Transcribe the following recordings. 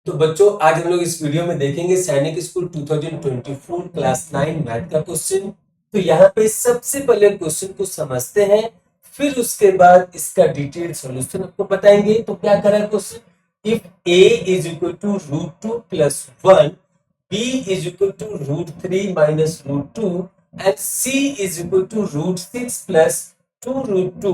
तो बच्चों आज हम लोग इस वीडियो में देखेंगे सैनिक स्कूल 2024 क्लास 9 मैथ का क्वेश्चन। तो यहाँ पे सबसे पहले क्वेश्चन को समझते हैं, फिर उसके बाद इसका डिटेल सॉल्यूशन आपको बताएंगे। तो क्या करा question, if a is equal to √2 plus 1, b is equal to √3 minus √2 and c is equal to √6 plus 2 √2,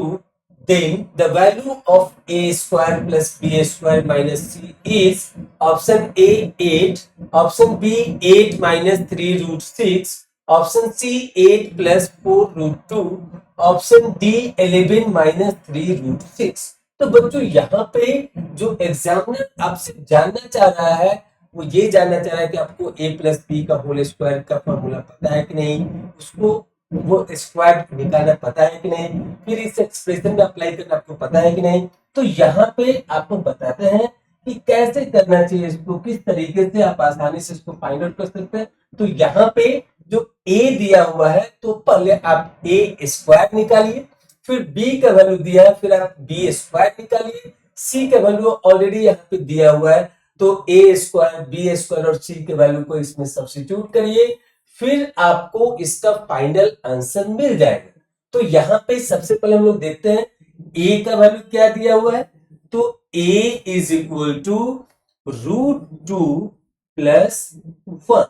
then the value of a square plus b square minus c is option A 8, option B 8 minus 3 √6, option C 8 plus 4 √2, option D 11 minus 3 √6। तो बच्चों यहाँ पे जो examiner आपसे जानना चाह रहा है वो ये जानना चाह रहा है कि आपको a प्लस बी का होल स्क्वायर का फॉर्मूला पता है कि नहीं, उसको वो स्क्वायर निकालना पता है कि नहीं, फिर इस एक्सप्रेशन में अप्लाई करना आपको पता है कि नहीं। तो यहाँ पे आपको बताते हैं कि कैसे करना चाहिए इसको, किस तरीके से आप आसानी से इसको फाइंड आउट कर सकते हैं। तो यहाँ पे जो a दिया हुआ है तो पहले आप a स्क्वायर निकालिए, फिर b का वैल्यू दिया है फिर आप b स्क्वायर निकालिए, c का वैल्यू ऑलरेडी यहाँ पे दिया हुआ है तो a स्क्वायर b स्क्वायर और c के वैल्यू को इसमें सब्स्टिट्यूट करिए, फिर आपको इसका फाइनल आंसर मिल जाएगा। तो यहाँ पे सबसे पहले हम लोग देखते हैं a का वैल्यू क्या दिया हुआ है। तो a is equal to √2 plus 1।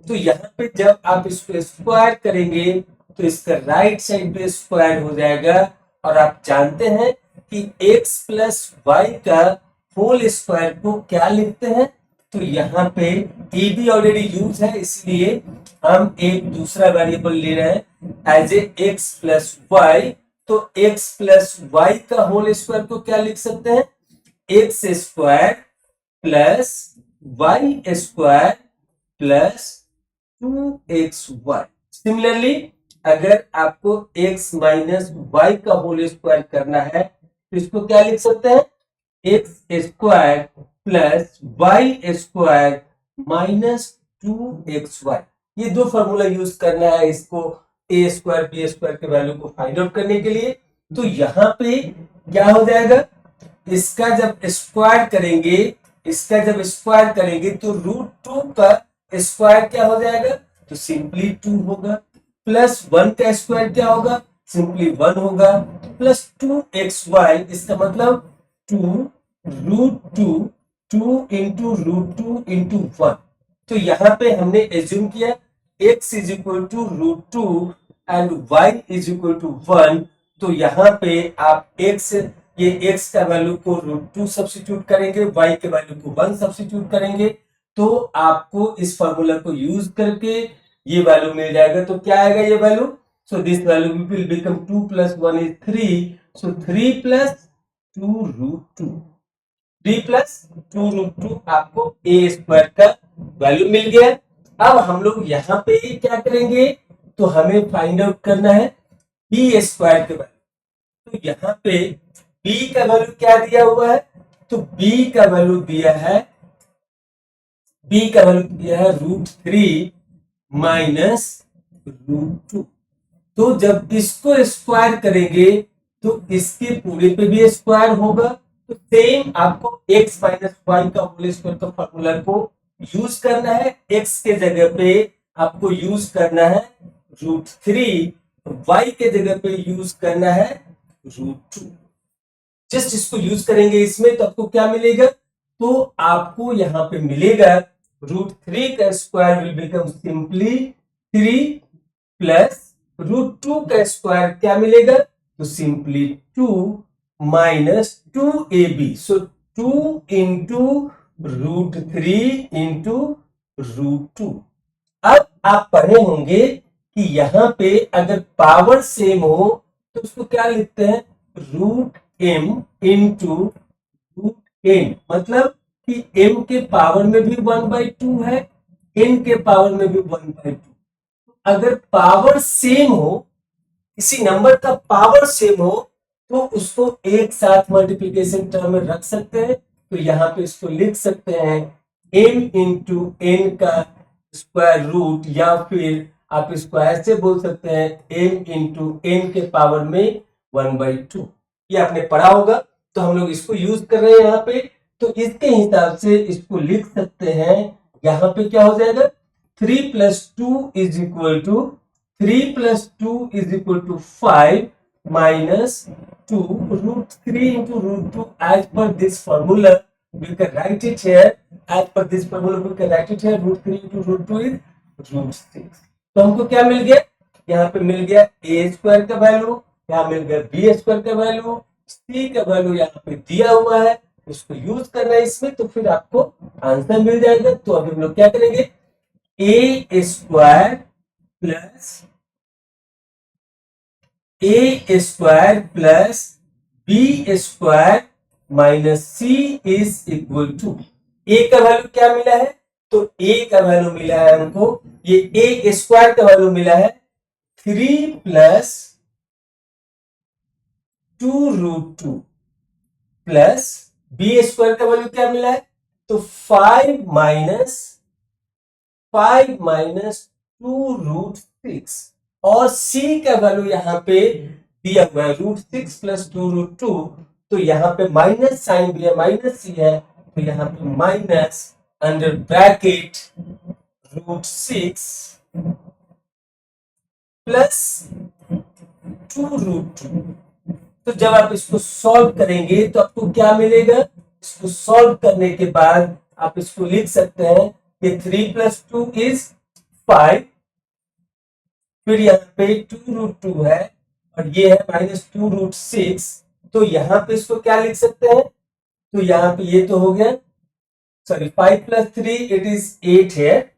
तो यहाँ पे जब आप इसको स्क्वायर करेंगे तो इसका राइट साइड पे स्क्वायर हो जाएगा, और आप जानते हैं कि x प्लस वाई का होल स्क्वायर को क्या लिखते हैं। तो यहाँ पे a भी ऑलरेडी यूज है, इसलिए हम एक दूसरा वेरिएबल ले रहे हैं as a x plus y. तो x प्लस वाई का होल स्क्वायर को क्या लिख सकते हैं, x square plus y square plus 2xy। Similarly अगर आपको x माइनस वाई का होल स्क्वायर करना है तो इसको क्या लिख सकते हैं, x square plus y square minus 2xy। ये दो फॉर्मूला यूज करना है इसको a स्क्वायर बी स्क्वायर के वैल्यू को फाइंड आउट करने के लिए। तो यहाँ पे क्या हो जाएगा, इसका जब स्क्वायर करेंगे, इसका जब स्क्वायर करेंगे तो √2 का स्क्वायर क्या हो जाएगा, तो सिंपली 2 होगा, प्लस 1 का स्क्वायर क्या होगा, सिंपली 1 होगा, प्लस 2xy, इसका मतलब 2 इंटू √2 इंटू 1। तो यहाँ पे हमने एज्यूम किया x is equal to √2 and y is equal to 1। तो यहाँ पे आप ये x का वैल्यू को √2 सब्स्टिट्यूट करेंगे, y के वैल्यू को 1 सब्स्टिट्यूट करेंगे, तो आपको इस फॉर्मूला को यूज करके ये वैल्यू मिल जाएगा। तो क्या आएगा ये value, so this value will become 2 plus 1 is 3, so 3 plus 2 3 plus 2 आपको a स्क्वायर का वैल्यू मिल गया। अब हम लोग यहाँ पे क्या करेंगे, तो हमें फाइंड आउट करना है b स्क्वायर के वैल्यू। तो यहाँ पे b का वैल्यू क्या दिया हुआ है, तो b का वैल्यू दिया है √3 माइनस √2। तो जब इसको स्क्वायर करेंगे तो इसके पूरे पे भी स्क्वायर होगा। तो सेम आपको x माइनस वाई का होल स्क्वायर का फॉर्मूला को यूज करना है, x के जगह पे आपको यूज करना है √3, y के जगह पे यूज करना है √2। जस्ट इसको यूज करेंगे इसमें तो आपको क्या मिलेगा, तो आपको यहाँ पे मिलेगा √3 का square will become simply 3 plus √2 का स्क्वायर क्या मिलेगा, तो सिंपली 2 माइनस 2ab। सो 2 इंटू √3 इंटू √2। अब आप पढ़े होंगे कि यहाँ पे अगर पावर सेम हो तो उसको क्या लिखते हैं, √m इंटू √n। मतलब कि m के पावर में भी 1/2 है, n के पावर में भी 1/2। अगर पावर सेम हो, किसी नंबर का पावर सेम हो तो उसको एक साथ मल्टीप्लिकेशन टर्म में रख सकते हैं। तो यहाँ पे इसको लिख सकते हैं m इंटू n का स्क्वायर रूट, या फिर आप इसको ऐसे बोल सकते हैं m इंटू n के पावर में 1/2। ये आपने पढ़ा होगा, तो हम लोग इसको यूज कर रहे हैं यहाँ पे तो इसके हिसाब से इसको लिख सकते हैं। यहाँ पे क्या हो जाएगा 3 + 2 is equal to 5 -2 √3 into √2 as per this formula we can write it here. As per this formula we can write it here. √3 into √2 is √6. तो हमको क्या मिल गया, यहाँ पे मिल गया a² का वैल्यू, यहाँ मिल गया b² का वैल्यू, c का वैल्यू यहाँ पे दिया हुआ है, उसको यूज करना है इसमें, तो फिर आपको आंसर मिल जाएगा। तो अभी हम लोग क्या करेंगे, a² plus b² minus c is equal to, a का वैल्यू क्या मिला है, तो a का वैल्यू मिला है हमको, ये a² का वैल्यू मिला है 3 + 2√2 प्लस b² का वैल्यू क्या मिला है, तो 5 - 2√6 और c का वैल्यू यहाँ पे दिया हुआ है √6 + 2√2, तो यहाँ पे माइनस साइन भी है, माइनस c है, तो यहाँ पे माइनस अंडर ब्रैकेट √6 प्लस 2√2। तो जब आप इसको सॉल्व करेंगे तो आपको क्या मिलेगा, इसको सॉल्व करने के बाद आप इसको लिख सकते हैं कि 3 + 2 is 5, फिर यहाँ पे 2√2 है और ये है -2√6, तो यहाँ पे इसको क्या लिख सकते हैं, तो यहाँ पे ये तो हो गया, सॉरी 5 + 3 इट इज 8 है,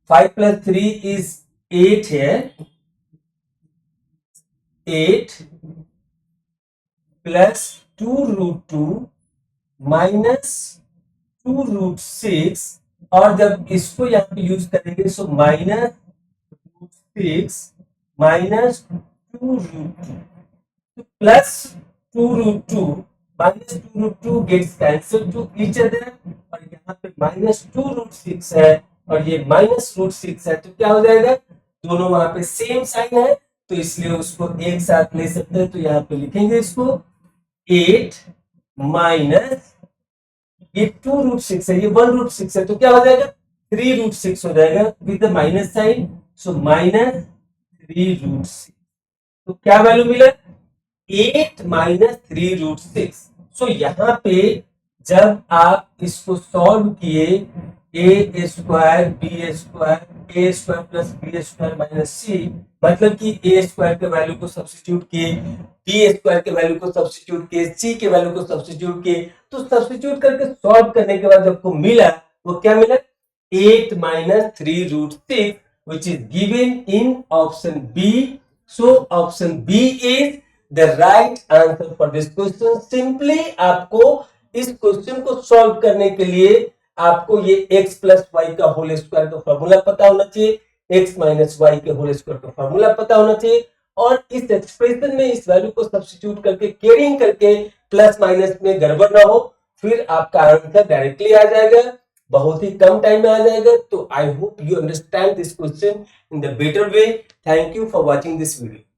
5 + 3 इज 8 है, 8 प्लस 2√2 माइनस 2√6, और जब इसको यहाँ पे यूज करेंगे so -√6 minus 2√2 plus 2√2 minus 2√2 gets cancel to each other, और यहाँ पे -2√6 है और ये -√6 है, तो क्या हो जाएगा, दोनों वहां पे सेम साइन है, तो इसलिए उसको एक साथ ले सकते हैं। तो यहाँ पे लिखेंगे इसको 8 माइनस ये 2√6 है, ये 1√6 है, तो क्या हो जाएगा 3√6 हो जाएगा विद द माइनस साइन, सो -3√6। तो क्या वैल्यू मिला 8 - 3√6। सो यहाँ पे जब आप इसको सॉल्व किए a² plus b² minus c, मतलब कि a² के वैल्यू को सब्स्टिट्यूट किए, b² के वैल्यू को सब्स्टिट्यूट किए, c के वैल्यू को सब्स्टिट्यूट किए, तो सब्स्टिट्यूट करके सॉल्व करने के बाद आपको मिला, वो क्या मिला 8 - 3√6 which is given in option B. So option B is the right answer for this question. Simply आपको इस क्वेश्चन को सॉल्व करने के लिए आपको ये x + y का होल स्क्वायर का फॉर्मूला पता होना चाहिए, x - y के होल स्क्वायर का फॉर्मूला पता होना चाहिए, और इस एक्सप्रेशन में इस वैल्यू को सब्स्टिट्यूट करके केयरिंग करके प्लस माइनस में गड़बड़ ना हो, फिर आपका आंसर डायरेक्टली आ जाएगा, बहुत ही कम टाइम में आ जाएगा। तो I hope you understand this question in the better way. Thank you for watching this video.